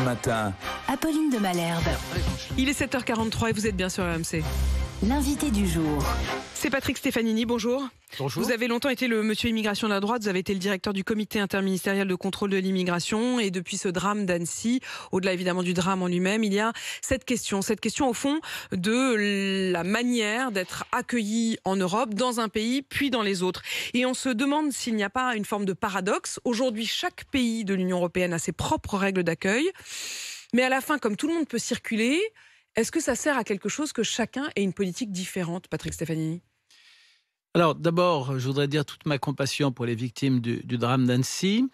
matin. Apolline de Malherbe. Il est 7h43 et vous êtes bien sur RMC. L'invité du jour. C'est Patrick Stefanini, bonjour. Bonjour. Vous avez longtemps été le monsieur immigration de la droite, vous avez été le directeur du comité interministériel de contrôle de l'immigration et depuis ce drame d'Annecy, au-delà évidemment du drame en lui-même, il y a cette question au fond de la manière d'être accueilli en Europe, dans un pays puis dans les autres. Et on se demande s'il n'y a pas une forme de paradoxe. Aujourd'hui, chaque pays de l'Union européenne a ses propres règles d'accueil, mais à la fin, comme tout le monde peut circuler, est-ce que ça sert à quelque chose que chacun ait une politique différente, Patrick Stefanini ? Alors d'abord, je voudrais dire toute ma compassion pour les victimes du drame d'Annecy.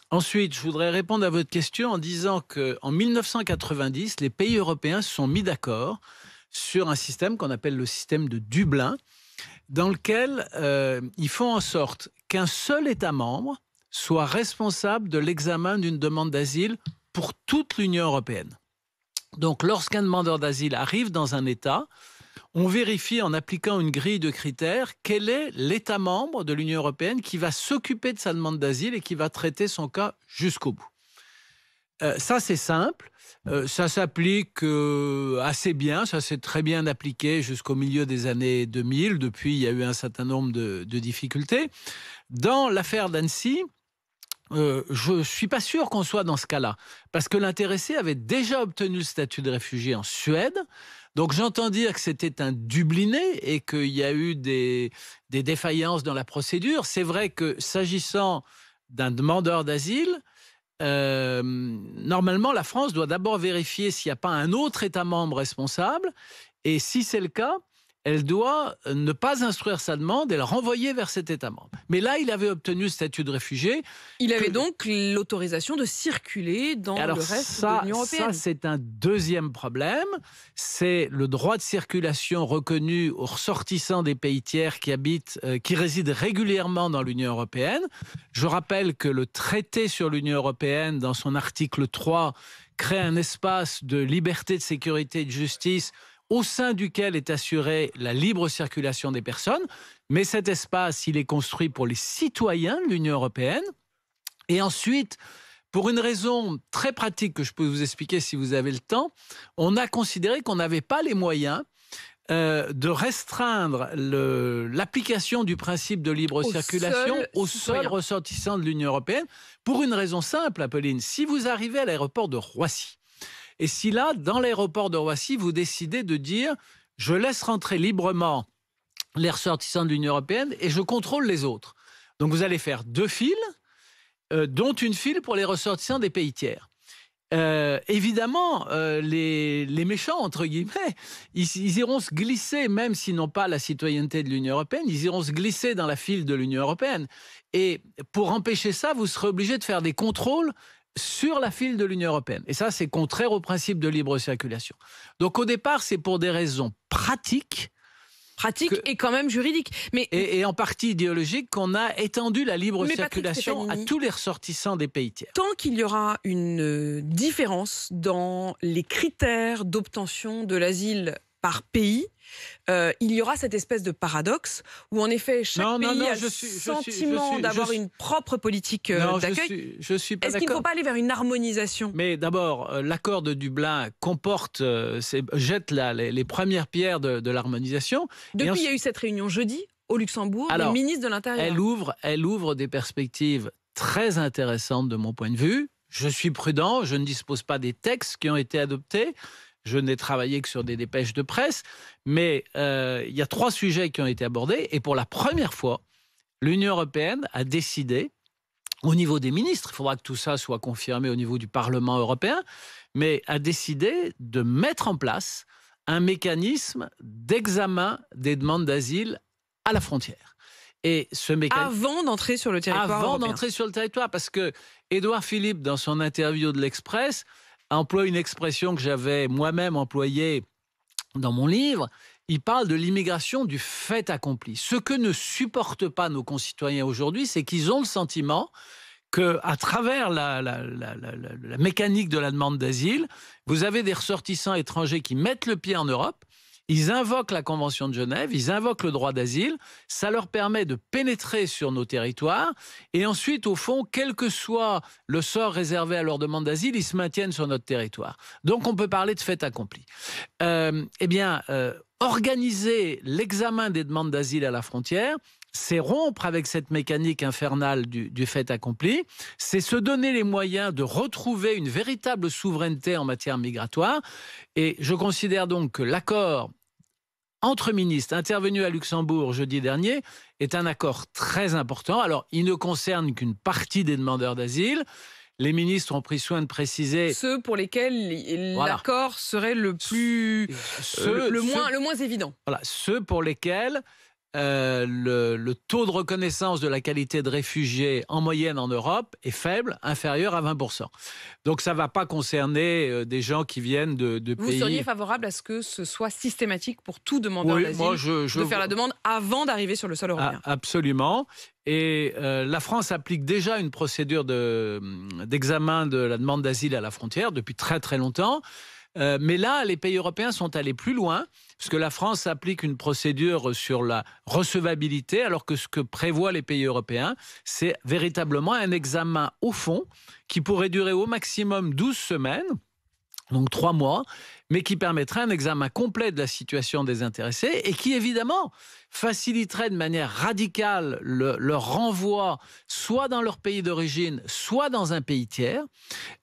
Ensuite, je voudrais répondre à votre question en disant qu'en 1990, les pays européens se sont mis d'accord sur un système qu'on appelle le système de Dublin, dans lequel ils font en sorte qu'un seul État membre soit responsable de l'examen d'une demande d'asile pour toute l'Union européenne. Donc lorsqu'un demandeur d'asile arrive dans un État, on vérifie en appliquant une grille de critères quel est l'État membre de l'Union européenne qui va s'occuper de sa demande d'asile et qui va traiter son cas jusqu'au bout. Ça, c'est simple. Ça s'applique assez bien. Ça s'est très bien appliqué jusqu'au milieu des années 2000. Depuis, il y a eu un certain nombre de difficultés. Dans l'affaire d'Annecy, je ne suis pas sûr qu'on soit dans ce cas-là, parce que l'intéressé avait déjà obtenu le statut de réfugié en Suède. Donc j'entends dire que c'était un Dubliné et qu'il y a eu des défaillances dans la procédure. C'est vrai que s'agissant d'un demandeur d'asile, normalement la France doit d'abord vérifier s'il n'y a pas un autre État membre responsable, et si c'est le cas, elle doit ne pas instruire sa demande et la renvoyer vers cet État membre. Mais là, il avait obtenu le statut de réfugié. Il avait donc l'autorisation de circuler dans le reste de l'Union européenne. Ça, c'est un deuxième problème. C'est le droit de circulation reconnu aux ressortissants des pays tiers qui résident régulièrement dans l'Union européenne. Je rappelle que le traité sur l'Union européenne, dans son article 3, crée un espace de liberté, de sécurité et de justice au sein duquel est assurée la libre circulation des personnes. Mais cet espace, il est construit pour les citoyens de l'Union européenne. Et ensuite, pour une raison très pratique que je peux vous expliquer si vous avez le temps, on a considéré qu'on n'avait pas les moyens de restreindre l'application du principe de libre circulation aux seuls ressortissants de l'Union européenne, pour une raison simple, Apolline. Si vous arrivez à l'aéroport de Roissy, et si là, dans l'aéroport de Roissy, vous décidez de dire « je laisse rentrer librement les ressortissants de l'Union européenne et je contrôle les autres ». Donc vous allez faire 2 files, dont une file pour les ressortissants des pays tiers. Évidemment, les méchants, entre guillemets, ils iront se glisser, même s'ils n'ont pas la citoyenneté de l'Union européenne, ils iront se glisser dans la file de l'Union européenne. Et pour empêcher ça, vous serez obligé de faire des contrôles sur la file de l'Union européenne. Et ça, c'est contraire au principe de libre circulation. Donc au départ, c'est pour des raisons pratiques. Et quand même juridiques. Et en partie idéologiques qu'on a étendu la libre circulation à tous les ressortissants des pays tiers. Tant qu'il y aura une différence dans les critères d'obtention de l'asile par pays, il y aura cette espèce de paradoxe où en effet chaque pays a le sentiment d'avoir une propre politique d'accueil. Je suis pas Est-ce qu'il ne faut pas aller vers une harmonisation ? Mais d'abord, l'accord de Dublin jette les premières pierres de l'harmonisation. Depuis, il y a eu cette réunion jeudi au Luxembourg, le ministre de l'Intérieur. Elle ouvre des perspectives très intéressantes de mon point de vue. Je suis prudent, je ne dispose pas des textes qui ont été adoptés. Je n'ai travaillé que sur des dépêches de presse, mais il y a 3 sujets qui ont été abordés. Et pour la première fois, l'Union européenne a décidé, au niveau des ministres, il faudra que tout ça soit confirmé au niveau du Parlement européen, mais a décidé de mettre en place un mécanisme d'examen des demandes d'asile à la frontière. Et ce mécanisme... Avant d'entrer sur le territoire européen. Avant d'entrer sur le territoire, parce que Édouard Philippe, dans son interview de l'Express, emploie une expression que j'avais moi-même employée dans mon livre. Il parle de l'immigration du fait accompli. Ce que ne supportent pas nos concitoyens aujourd'hui, c'est qu'ils ont le sentiment qu'à travers la mécanique de la demande d'asile, vous avez des ressortissants étrangers qui mettent le pied en Europe Ils invoquent la Convention de Genève, ils invoquent le droit d'asile, ça leur permet de pénétrer sur nos territoires et ensuite, au fond, quel que soit le sort réservé à leur demande d'asile, ils se maintiennent sur notre territoire. Donc on peut parler de fait accompli. Organiser l'examen des demandes d'asile à la frontière, c'est rompre avec cette mécanique infernale du fait accompli, c'est se donner les moyens de retrouver une véritable souveraineté en matière migratoire. Et je considère donc que l'accord entre ministres intervenu à Luxembourg jeudi dernier est un accord très important. Alors, il ne concerne qu'une partie des demandeurs d'asile. Les ministres ont pris soin de préciser... Ceux pour lesquels l'accord serait le moins évident. Voilà, ceux pour lesquels le taux de reconnaissance de la qualité de réfugié en moyenne en Europe est faible, inférieur à 20%. Donc ça ne va pas concerner des gens qui viennent de pays... Vous seriez favorable à ce que ce soit systématique pour tout demandeur d'asile de faire la demande avant d'arriver sur le sol européen? Absolument. Et la France applique déjà une procédure d'examen de la demande d'asile à la frontière depuis très très longtemps. Mais là, les pays européens sont allés plus loin, puisque la France applique une procédure sur la recevabilité, alors que ce que prévoient les pays européens, c'est véritablement un examen au fond, qui pourrait durer au maximum 12 semaines, donc 3 mois, mais qui permettrait un examen complet de la situation des intéressés et qui, évidemment, faciliterait de manière radicale leur renvoi soit dans leur pays d'origine, soit dans un pays tiers,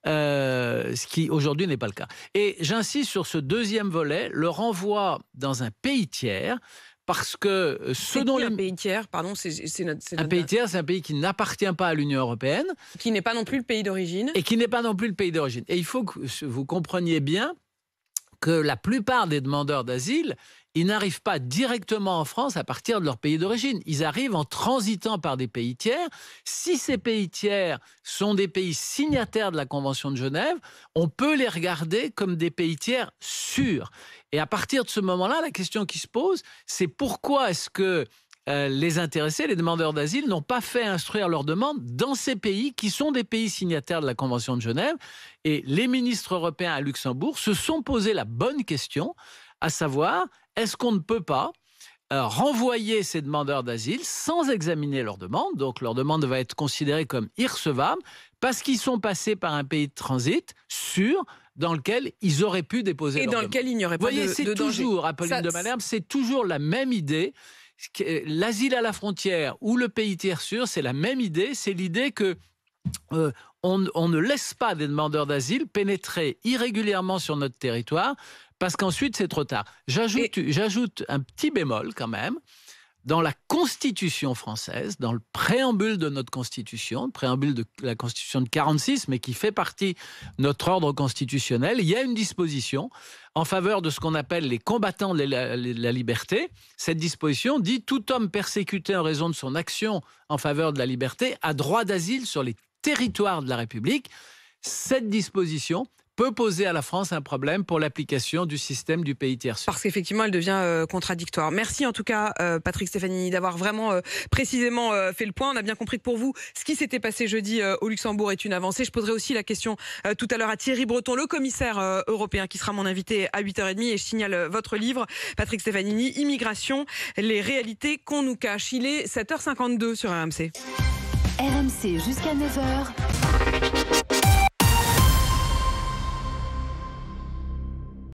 ce qui aujourd'hui n'est pas le cas. Et j'insiste sur ce deuxième volet, le renvoi dans un pays tiers, parce que un pays tiers, pardon, un pays tiers, c'est un pays qui n'appartient pas à l'Union européenne, qui n'est pas non plus le pays d'origine, et qui n'est pas non plus le pays d'origine. Et il faut que vous compreniez bien que la plupart des demandeurs d'asile, ils n'arrivent pas directement en France à partir de leur pays d'origine. Ils arrivent en transitant par des pays tiers. Si ces pays tiers sont des pays signataires de la Convention de Genève, on peut les regarder comme des pays tiers sûrs. Et à partir de ce moment-là, la question qui se pose, c'est pourquoi est-ce que les intéressés, les demandeurs d'asile, n'ont pas fait instruire leurs demandes dans ces pays qui sont des pays signataires de la Convention de Genève. Et les ministres européens à Luxembourg se sont posé la bonne question, à savoir, est-ce qu'on ne peut pas renvoyer ces demandeurs d'asile sans examiner leur demande, donc leur demande va être considérée comme irrecevable, parce qu'ils sont passés par un pays de transit sûr, dans lequel ils auraient pu déposer leur demande. Et dans lequel il n'y aurait pas de danger. C'est toujours, Apolline de Malherbe, c'est toujours la même idée. L'asile à la frontière ou le pays tiers sûr, c'est la même idée. C'est l'idée que on ne laisse pas des demandeurs d'asile pénétrer irrégulièrement sur notre territoire parce qu'ensuite c'est trop tard. J'ajoute un petit bémol quand même. Dans la Constitution française, dans le préambule de notre Constitution, le préambule de la Constitution de 1946, mais qui fait partie de notre ordre constitutionnel, il y a une disposition en faveur de ce qu'on appelle les combattants de la liberté. Cette disposition dit « Tout homme persécuté en raison de son action en faveur de la liberté a droit d'asile sur les territoires de la République ». Cette disposition peut poser à la France un problème pour l'application du système du pays tiers sûr. Parce qu'effectivement, elle devient contradictoire. Merci en tout cas, Patrick Stefanini, d'avoir vraiment précisément fait le point. On a bien compris que pour vous, ce qui s'était passé jeudi au Luxembourg est une avancée. Je poserai aussi la question tout à l'heure à Thierry Breton, le commissaire européen, qui sera mon invité à 8h30. Et je signale votre livre, Patrick Stefanini, Immigration, les réalités qu'on nous cache. Il est 7h52 sur RMC. RMC jusqu'à 9h.